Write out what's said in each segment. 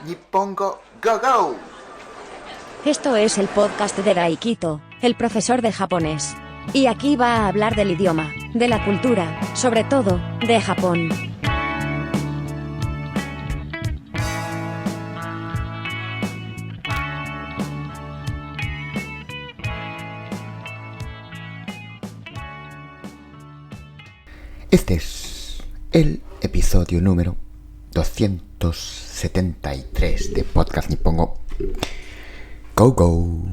Nippongo Go Go. Esto es el podcast de Daikito, el profesor de japonés. Y aquí va a hablar del idioma, de la cultura, sobre todo, de Japón. Este es el episodio número 273 de Podcast Nippongo Go Go,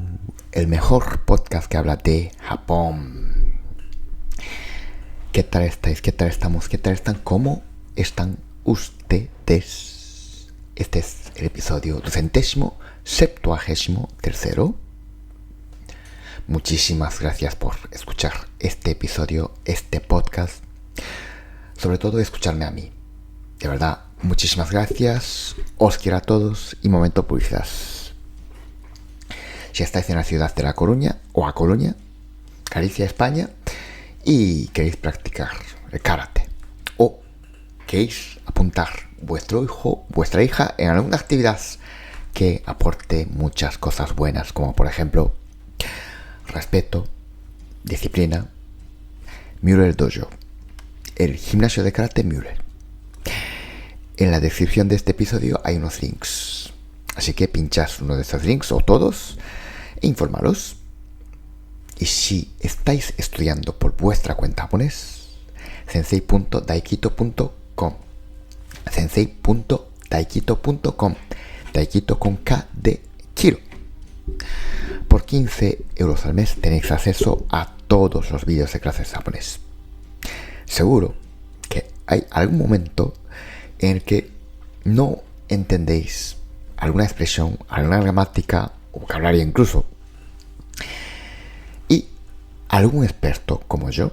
el mejor podcast que habla de Japón. ¿Qué tal estáis? ¿Qué tal estamos? ¿Qué tal están? ¿Cómo están ustedes? Este es el episodio 273. Muchísimas gracias por escuchar este episodio, este podcast. Sobre todo escucharme a mí. De verdad, muchísimas gracias. Os quiero a todos y momento publicidad. Si estáis en la ciudad de La Coruña o A Coruña, Galicia, España, y queréis practicar el karate o queréis apuntar vuestro hijo, vuestra hija en alguna actividad que aporte muchas cosas buenas, como por ejemplo respeto, disciplina, Mural Dojo, el gimnasio de karate Mural. En la descripción de este episodio hay unos links, así que pinchad uno de esos links o todos e informaros. Y si estáis estudiando por vuestra cuenta japonés, sensei.daikito.com, sensei.daikito.com, Daikito con K de kilo. Por 15 euros al mes tenéis acceso a todos los vídeos de clases de japonés. Seguro que hay algún momento en el que no entendéis alguna expresión, alguna gramática o vocabulario incluso, y algún experto como yo,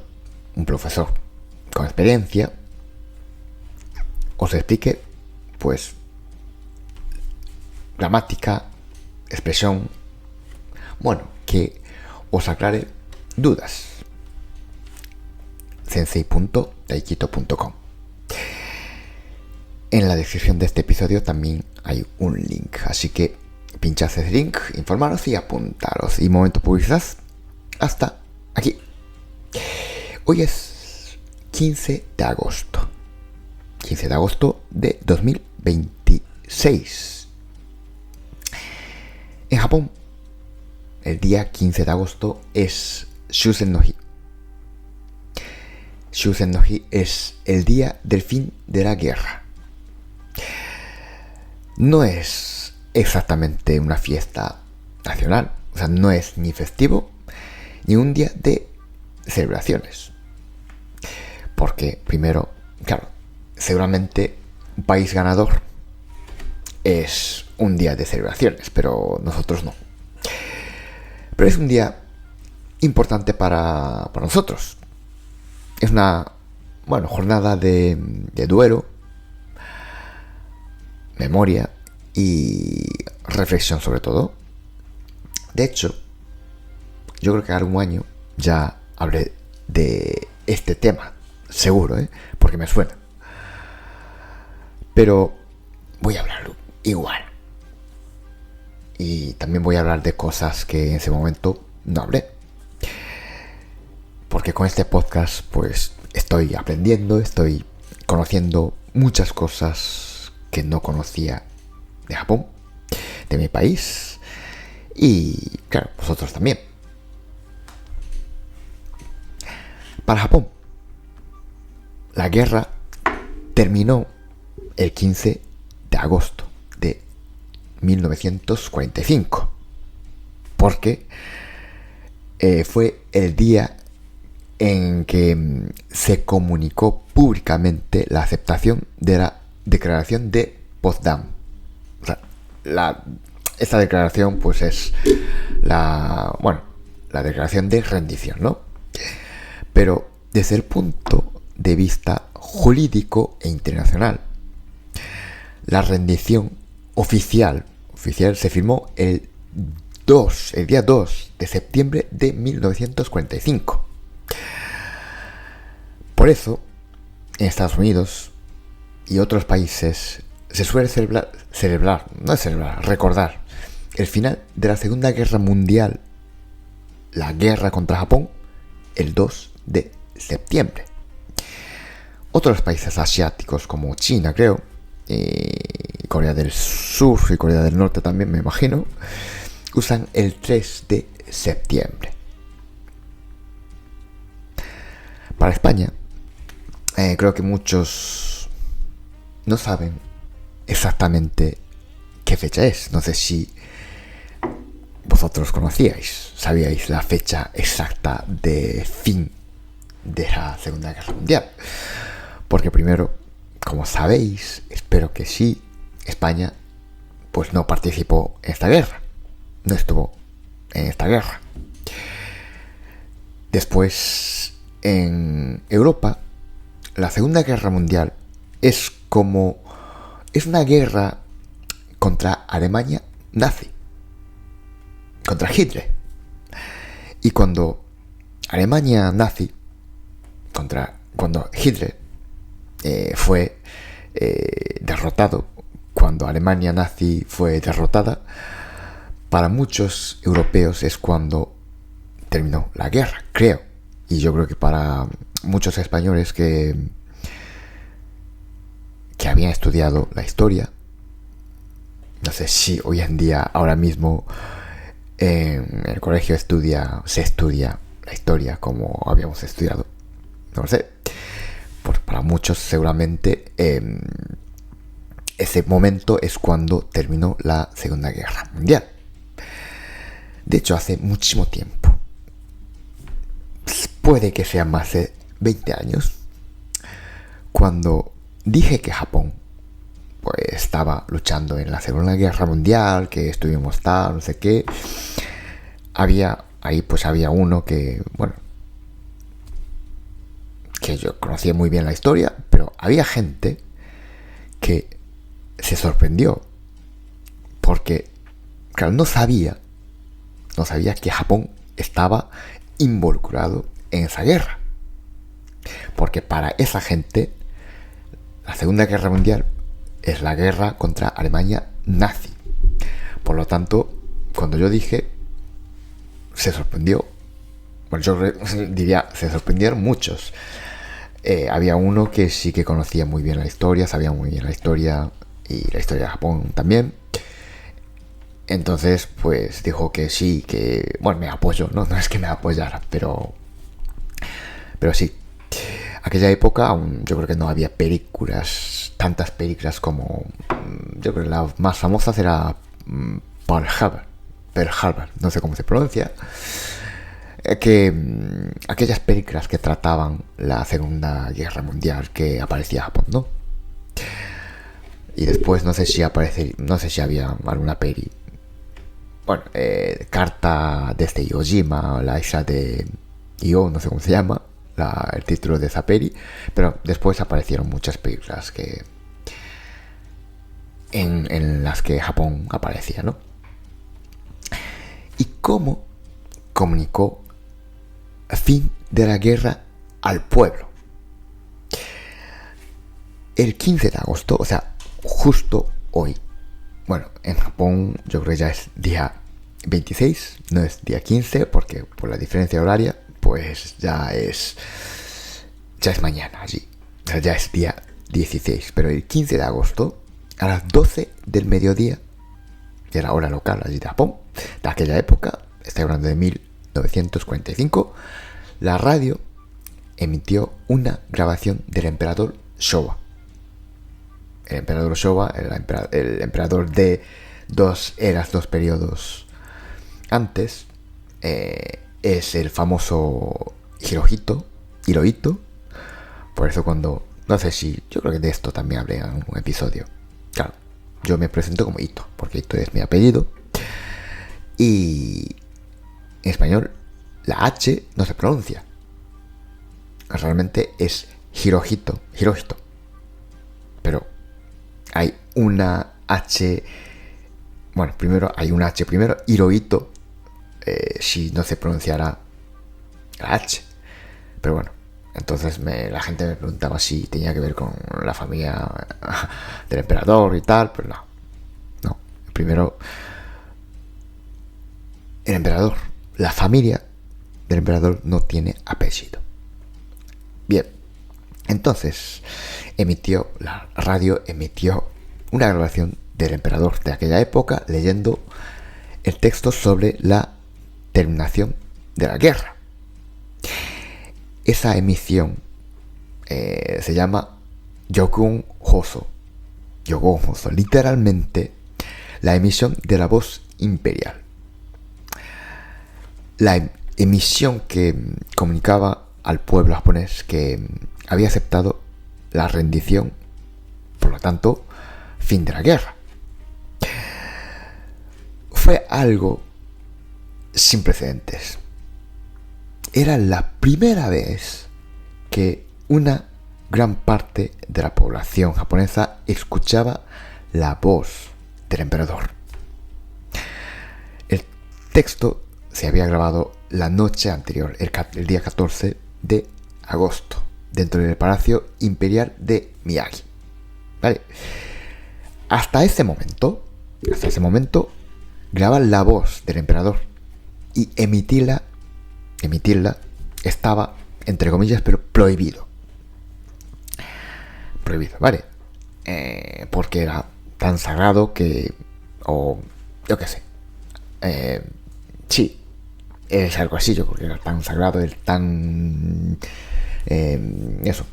un profesor con experiencia, os explique pues gramática, expresión, bueno, que os aclare dudas. sensei.daikito.com. En la descripción de este episodio también hay un link, así que pinchad ese link, informaros y apuntaros. Y momento publicidad, hasta aquí. Hoy es 15 de agosto. 15 de agosto de 2026. En Japón, el día 15 de agosto es Shusen no Hi. Shusen no Hi es el día del fin de la guerra. No es exactamente una fiesta nacional, o sea, no es ni festivo ni un día de celebraciones. Porque primero, claro, seguramente un país ganador es un día de celebraciones, pero nosotros no. Pero es un día importante para nosotros. Es una, jornada de duelo, memoria y reflexión sobre todo. De hecho, yo creo que algún año ya hablé de este tema, seguro, porque me suena. Pero voy a hablarlo igual. Y también voy a hablar de cosas que en ese momento no hablé. Porque con este podcast pues estoy aprendiendo, estoy conociendo muchas cosas que no conocía de Japón, de mi país, y claro, vosotros también. Para Japón, la guerra terminó el 15 de agosto de 1945, porque fue el día en que se comunicó públicamente la aceptación de la declaración de Potsdam. O sea, esta declaración pues es la declaración de rendición, ¿no? Pero desde el punto de vista jurídico e internacional, la rendición oficial se firmó el día 2 de septiembre de 1945. Por eso, en Estados Unidos y otros países se suele recordar el final de la Segunda Guerra Mundial, la guerra contra Japón, el 2 de septiembre. Otros países asiáticos como China, creo, Corea del Sur y Corea del Norte también, me imagino, usan el 3 de septiembre. Para España, creo que muchos no saben exactamente qué fecha es. No sé si vosotros sabíais la fecha exacta de fin de la Segunda Guerra Mundial. Porque primero, como sabéis, espero que sí, España pues no participó en esta guerra. No estuvo en esta guerra. Después, en Europa, la Segunda Guerra Mundial es una guerra contra Alemania nazi, contra Hitler. Y cuando Hitler fue derrotado, cuando Alemania nazi fue derrotada, para muchos europeos es cuando terminó la guerra, creo. Y yo creo que para muchos españoles que habían estudiado la historia, no sé si hoy en día, ahora mismo, en el colegio se estudia la historia como habíamos estudiado, no lo sé. Para muchos seguramente ese momento es cuando terminó la Segunda Guerra Mundial. De hecho, hace muchísimo tiempo, puede que sea más de 20 años, cuando dije que Japón pues estaba luchando en la Segunda Guerra Mundial, que estuvimos no sé qué. Había uno que yo conocía muy bien la historia, pero había gente que se sorprendió porque, claro, no sabía que Japón estaba involucrado en esa guerra. Porque para esa gente, la Segunda Guerra Mundial es la guerra contra Alemania nazi. Por lo tanto, cuando yo dije, se sorprendió. Bueno, yo diría, se sorprendieron muchos. Había uno que sí que conocía muy bien la historia, sabía muy bien la historia y la historia de Japón también. Entonces, pues dijo que sí, que me apoyó, no es que me apoyara, pero sí. Aquella época aún yo creo que no había tantas películas como, yo creo que la más famosa era Pearl Harbor, no sé cómo se pronuncia. Aquellas películas que trataban la Segunda Guerra Mundial, que aparecía Japón, ¿no? Y después no sé si había alguna peli. Carta desde Iwo Jima, la isla de Io, no sé cómo se llama el título de esa peli, pero después aparecieron muchas películas en las que Japón aparecía, ¿no? ¿Y cómo comunicó el fin de la guerra al pueblo? El 15 de agosto, o sea, justo hoy. En Japón yo creo que ya es día 26, no es día 15, porque por la diferencia horaria, pues ya es mañana allí. O sea, ya es día 16. Pero el 15 de agosto, a las 12 del mediodía, de la hora local allí de Japón, de aquella época, estoy hablando de 1945, la radio emitió una grabación del emperador Showa. El emperador Showa, el emperador de dos periodos antes, es el famoso Hirohito. Por eso yo creo que de esto también hablé en un episodio. Claro, yo me presento como Ito, porque Ito es mi apellido. Y en español, la H no se pronuncia. Realmente es Hirohito. Pero hay una H. Hay una H primero. Hirohito, si no se pronunciará la H. Pero Entonces la gente me preguntaba si tenía que ver con la familia del emperador y tal, pero no. Primero, el emperador, la familia del emperador no tiene apellido. Bien, entonces la radio emitió una grabación del emperador de aquella época leyendo el texto sobre la terminación de la guerra. Esa emisión se llama Yogun Hoso, literalmente la emisión de la voz imperial. La emisión que comunicaba al pueblo japonés que había aceptado la rendición, por lo tanto, fin de la guerra. Fue algo sin precedentes. Era la primera vez que una gran parte de la población japonesa escuchaba la voz del emperador. El texto se había grabado la noche anterior, el día 14 de agosto, dentro del Palacio Imperial de Miyagi. ¿Vale? Hasta ese momento, grabar la voz del emperador y emitirla estaba, entre comillas, pero prohibido, ¿vale? Porque era tan sagrado que, o yo qué sé, sí, es algo así, yo creo que era tan sagrado, eso,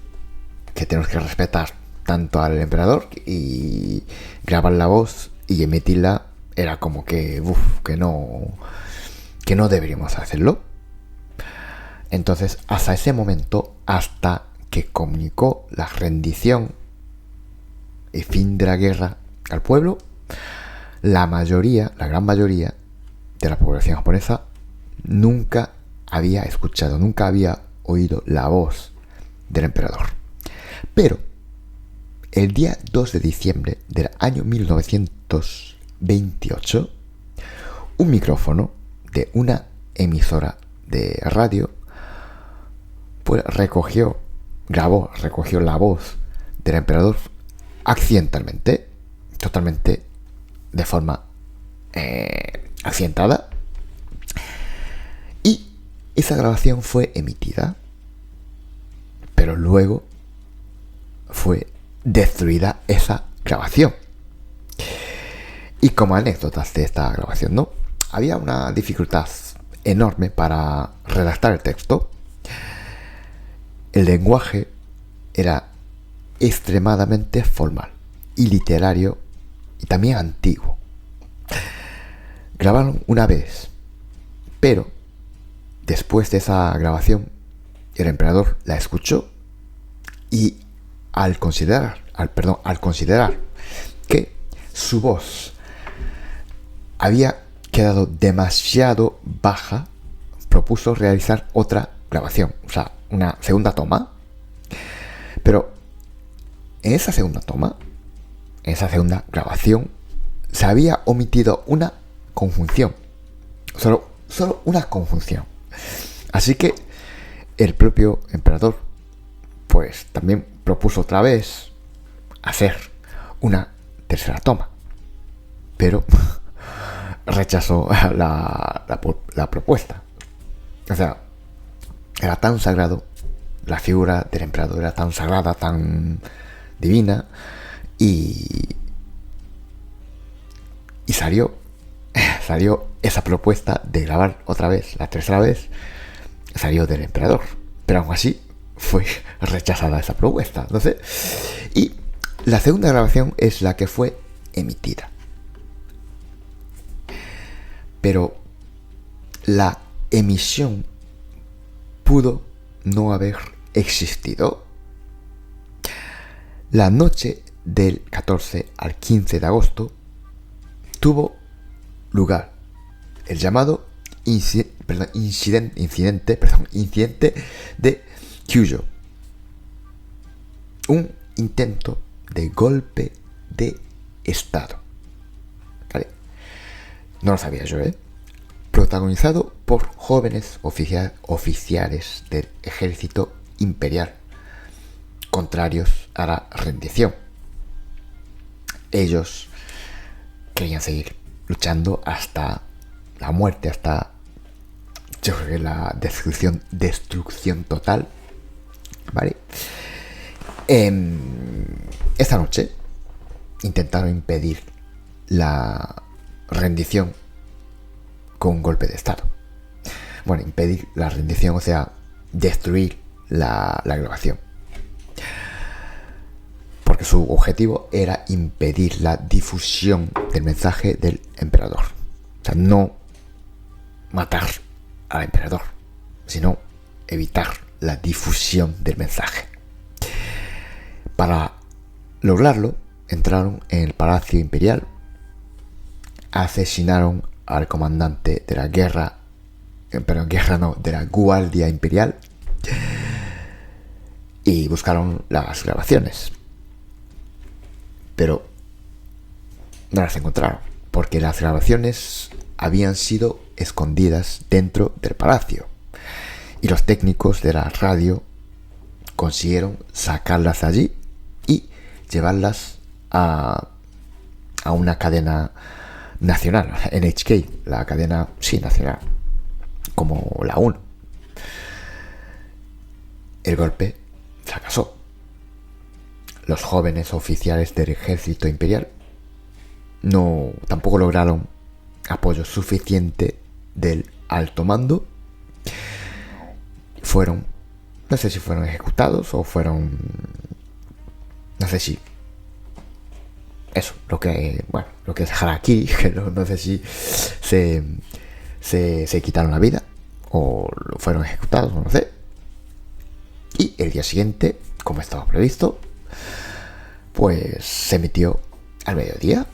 que tenemos que respetar tanto al emperador, y grabar la voz y emitirla era como que no deberíamos hacerlo. Entonces, hasta ese momento, hasta que comunicó la rendición y fin de la guerra al pueblo, la gran mayoría de la población japonesa nunca había oído la voz del emperador. Pero el día 2 de diciembre del año 1928, un micrófono de una emisora de radio pues recogió la voz del emperador accidentalmente, totalmente de forma accidentada, y esa grabación fue emitida, pero luego fue destruida esa grabación. Y como anécdotas de esta grabación, ¿no? Había una dificultad enorme para redactar el texto. El lenguaje era extremadamente formal y literario, y también antiguo. Grabaron una vez, pero después de esa grabación el emperador la escuchó, y al considerar que su voz había quedado demasiado baja, propuso realizar otra grabación, o sea, una segunda toma. Pero en esa segunda grabación, se había omitido una conjunción, solo una conjunción. Así que el propio emperador pues también propuso otra vez hacer una tercera toma, pero rechazó la propuesta. O sea, era tan sagrado, la figura del emperador era tan sagrada, tan divina, y salió esa propuesta de grabar otra vez, la tercera vez, salió del emperador, pero aún así fue rechazada esa propuesta. Entonces, y la segunda grabación es la que fue emitida, pero la emisión pudo no haber existido. La noche del 14 al 15 de agosto tuvo lugar el llamado incidente de Kyujo, un intento de golpe de estado. ¿Vale? No lo sabía yo, protagonizado por jóvenes oficiales del ejército imperial, contrarios a la rendición. Ellos querían seguir luchando hasta la muerte, hasta, yo creo que la destrucción total, ¿vale? Esta noche intentaron impedir la rendición con un golpe de estado. Bueno, impedir la rendición, o sea, destruir la grabación. Porque su objetivo era impedir la difusión del mensaje del emperador. O sea, no matar al emperador, sino evitar la difusión del mensaje. Para lograrlo, entraron en el Palacio Imperial, asesinaron al comandante de la de la Guardia Imperial, y buscaron las grabaciones. Pero no las encontraron, porque las grabaciones habían sido escondidas dentro del palacio, y los técnicos de la radio consiguieron sacarlas allí y llevarlas a una cadena nacional, NHK, la cadena, sí, nacional, como la 1. El golpe fracasó. Los jóvenes oficiales del ejército imperial tampoco lograron apoyo suficiente del alto mando. No sé si fueron ejecutados o fueron, no sé si lo que es harakiri, que no sé si se quitaron la vida o fueron ejecutados, no sé. Y el día siguiente, como estaba previsto, pues se emitió al mediodía.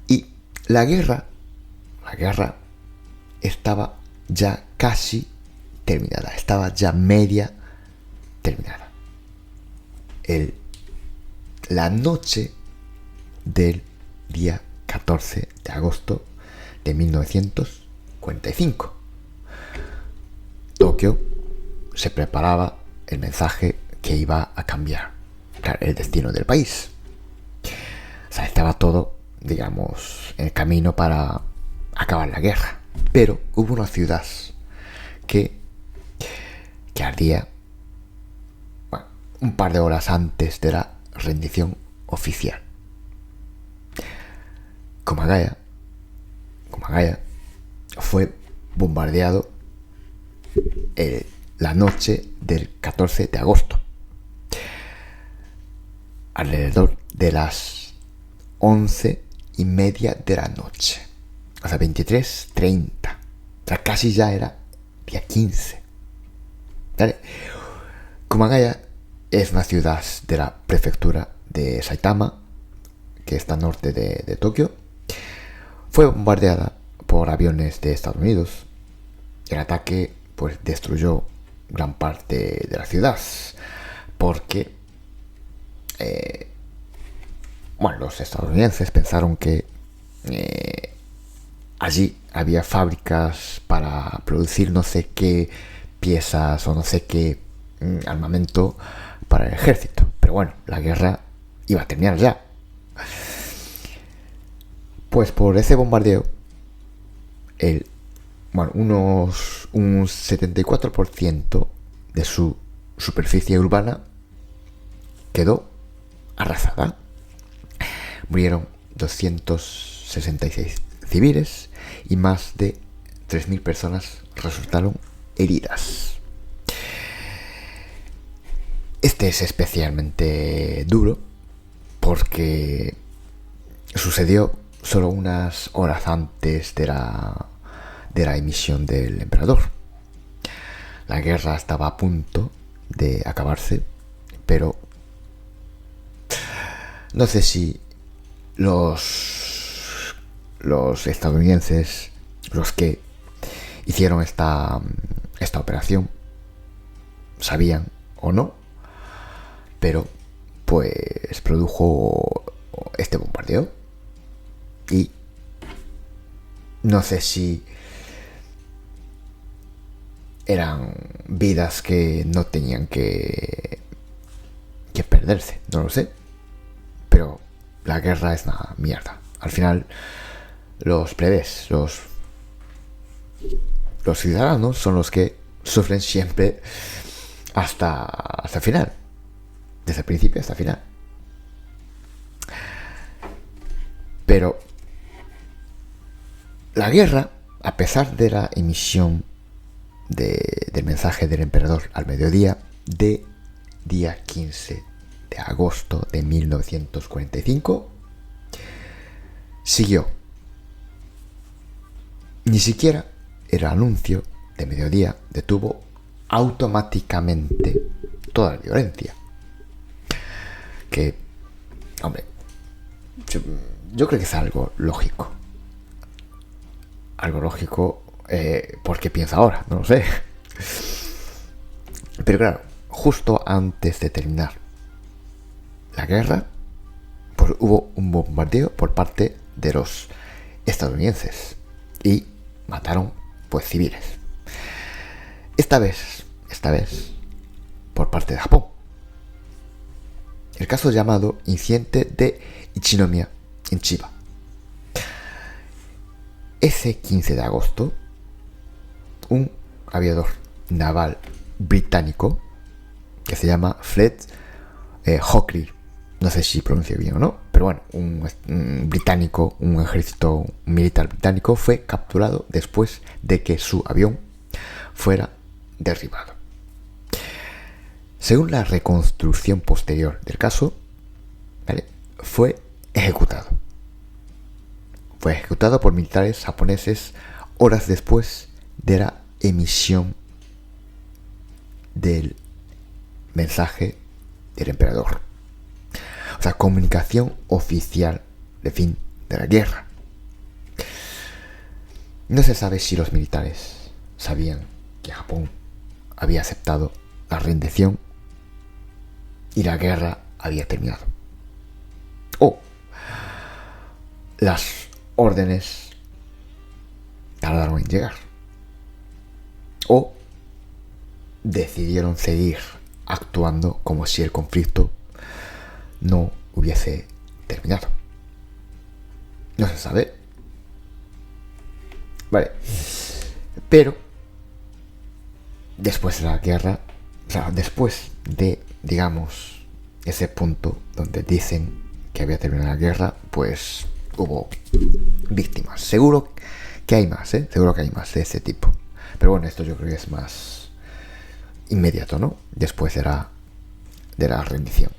Y la guerra estaba ya casi terminada, estaba ya media terminada. La noche del día 14 de agosto de 1945, Tokio se preparaba el mensaje que iba a cambiar el destino del país. O sea, estaba todo, digamos, en el camino para acabar la guerra. Pero hubo una ciudad que ardía, un par de horas antes de la rendición oficial. Komagaya fue bombardeado la noche del 14 de agosto, alrededor de las 11:30 de la noche, o sea, 23:30. O sea, casi ya era día 15. ¿Vale? Komagaya es una ciudad de la prefectura de Saitama, que está al norte de Tokio. Fue bombardeada por aviones de Estados Unidos. El ataque pues destruyó gran parte de la ciudad, porque los estadounidenses pensaron que allí había fábricas para producir no sé qué piezas o no sé qué armamento para el ejército. Pero bueno, la guerra iba a terminar ya. Pues por ese bombardeo, un 74% de su superficie urbana quedó arrasada. Murieron 266 civiles y más de 3.000 personas resultaron heridas. Este es especialmente duro porque sucedió solo unas horas antes de la emisión del emperador. La guerra estaba a punto de acabarse, pero no sé si los estadounidenses, los que hicieron esta operación, sabían o no, pero pues produjo este bombardeo. Y no sé si eran vidas que no tenían que perderse, no lo sé. Pero la guerra es una mierda. Al final, los plebes, los ciudadanos son los que sufren siempre hasta el final. Desde el principio hasta el final. Pero la guerra, a pesar de la emisión del mensaje del emperador al mediodía de día 15 de agosto de 1945, siguió. Ni siquiera el anuncio de mediodía detuvo automáticamente toda la violencia. Que, hombre, yo creo que es algo lógico. Algo lógico, porque piensa ahora, no lo sé. Pero claro, justo antes de terminar la guerra, pues hubo un bombardeo por parte de los estadounidenses y mataron pues civiles. Esta vez por parte de Japón. El caso llamado incidente de Ichinomiya en Chiba. Ese 15 de agosto, un aviador naval británico que se llama Fred Hockley, no sé si pronuncio bien o no, pero bueno, un británico, un ejército militar británico fue capturado después de que su avión fuera derribado. Según la reconstrucción posterior del caso, ¿vale?, fue ejecutado. Fue ejecutado por militares japoneses horas después de la emisión del mensaje del emperador. O sea, comunicación oficial de fin de la guerra. No se sabe si los militares sabían que Japón había aceptado la rendición y la guerra había terminado. O las órdenes tardaron en llegar. O decidieron seguir actuando como si el conflicto no hubiese terminado. No se sabe. Vale. Pero después de la guerra, o sea, después de, digamos, ese punto donde dicen que había terminado la guerra, pues hubo víctimas. Seguro que hay más, seguro que hay más de ese tipo. Pero bueno, esto yo creo que es más inmediato, ¿no? Después de la rendición.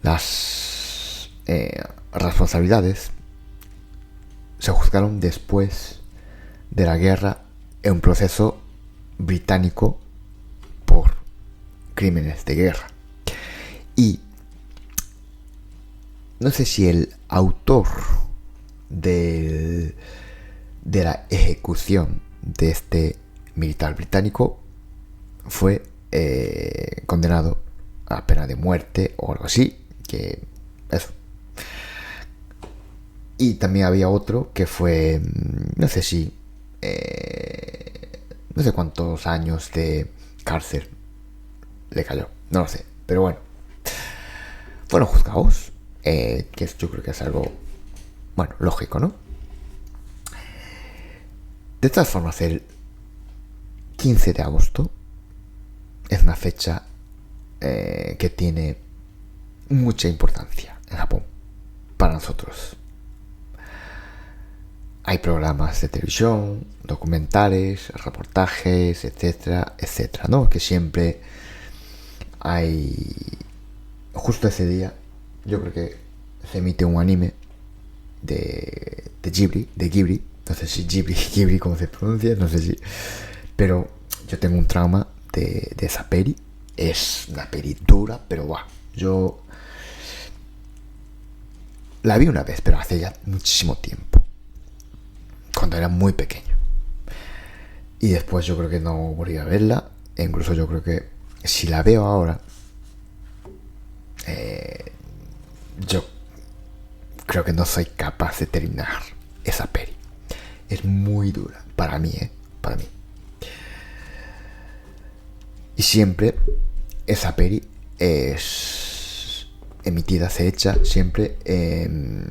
Las responsabilidades se juzgaron después de la guerra en un proceso británico por crímenes de guerra. Y no sé si el autor de la ejecución de este militar británico fue condenado a pena de muerte o algo así, que eso. Y también había otro que fue, no sé si, no sé cuántos años de cárcel le cayó, no lo sé, pero bueno, fueron juzgados, que yo creo que es algo, bueno, lógico, ¿no? De todas formas, el 15 de agosto es una fecha que tiene mucha importancia en Japón para nosotros. Hay programas de televisión, documentales, reportajes, etcétera, etcétera, ¿no? Que siempre hay. Justo ese día, yo creo que se emite un anime de Ghibli. No sé si Ghibli como se pronuncia, no sé si. Pero yo tengo un trauma de esa peli. Es una peli dura, pero va. Yo la vi una vez, pero hace ya muchísimo tiempo. Cuando era muy pequeño. Y después yo creo que no volví a verla. E incluso yo creo que si la veo ahora, yo creo que no soy capaz de terminar esa peli. Es muy dura para mí, para mí. Y siempre esa peli es emitida, se echa siempre en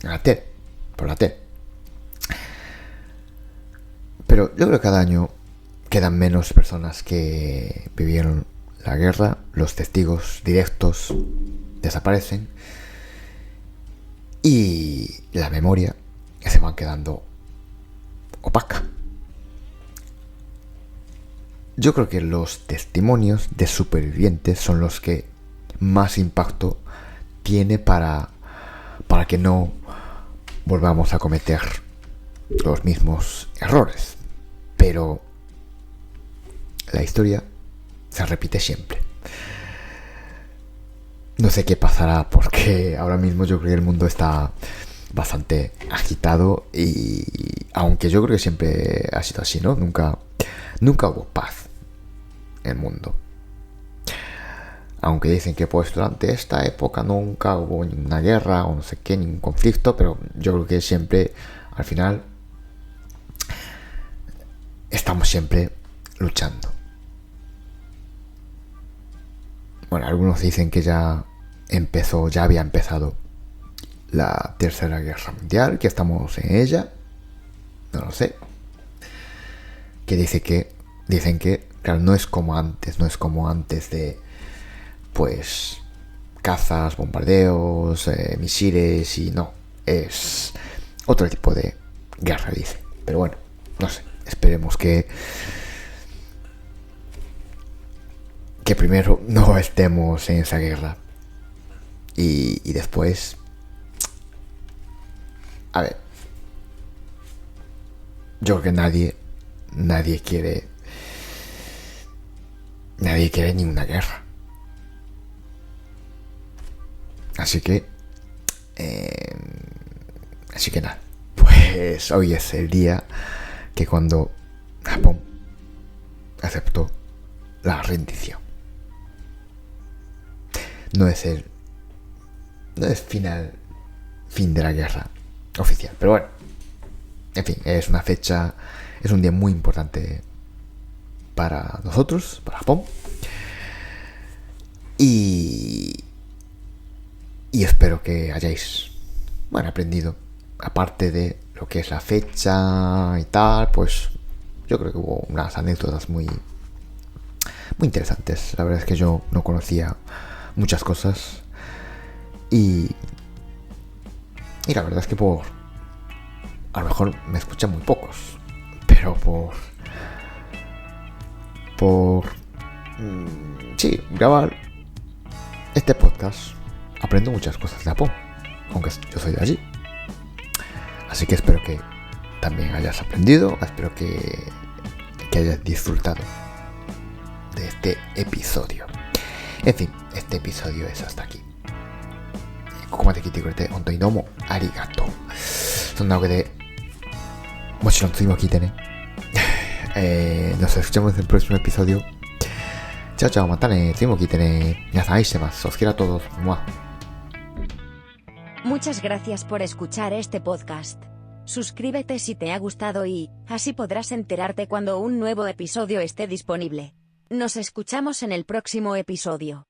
la tele, por la tele. Pero yo creo que cada año quedan menos personas que vivieron la guerra, los testigos directos desaparecen y la memoria se va quedando opaca. Yo creo que los testimonios de supervivientes son los que más impacto tiene para que no volvamos a cometer los mismos errores. Pero la historia se repite siempre. No sé qué pasará porque ahora mismo yo creo que el mundo está bastante agitado y aunque yo creo que siempre ha sido así, ¿no? Nunca hubo paz en el mundo. Aunque dicen que pues durante esta época nunca hubo ninguna guerra o no sé qué, ningún conflicto, pero yo creo que siempre, al final, estamos siempre luchando. Bueno, algunos dicen que ya había empezado la Tercera Guerra Mundial, que estamos en ella. No lo sé. Dicen que, claro, no es como antes de, pues, cazas, bombardeos, misiles y no. Es otro tipo de guerra, dice. Pero bueno, no sé. Esperemos que primero no estemos en esa guerra y después, a ver, yo creo que nadie quiere ninguna guerra, así que nada, pues hoy es el día que cuando Japón aceptó la rendición. No es fin de la guerra oficial, pero bueno, en fin, es una fecha, es un día muy importante para nosotros, para Japón, y espero que hayáis, bueno, aprendido, aparte de lo que es la fecha y tal, pues yo creo que hubo unas anécdotas muy interesantes. La verdad es que yo no conocía muchas cosas y la verdad es que a lo mejor me escuchan muy pocos, pero sí, grabar este podcast aprendo muchas cosas de Japón, aunque yo soy de allí. Así que espero que también hayas aprendido, espero que hayas disfrutado de este episodio. En fin, este episodio es hasta aquí. ここまで聞いてくれて本当にどうもありがとう。そんなわけで、もちろん次も聞いてね。nos escuchamos en el próximo episodio. Chao, chao, またね。次も聞いてね。皆さん愛してます。os quiero a todos. Muchas gracias por escuchar este podcast. Suscríbete si te ha gustado y así podrás enterarte cuando un nuevo episodio esté disponible. Nos escuchamos en el próximo episodio.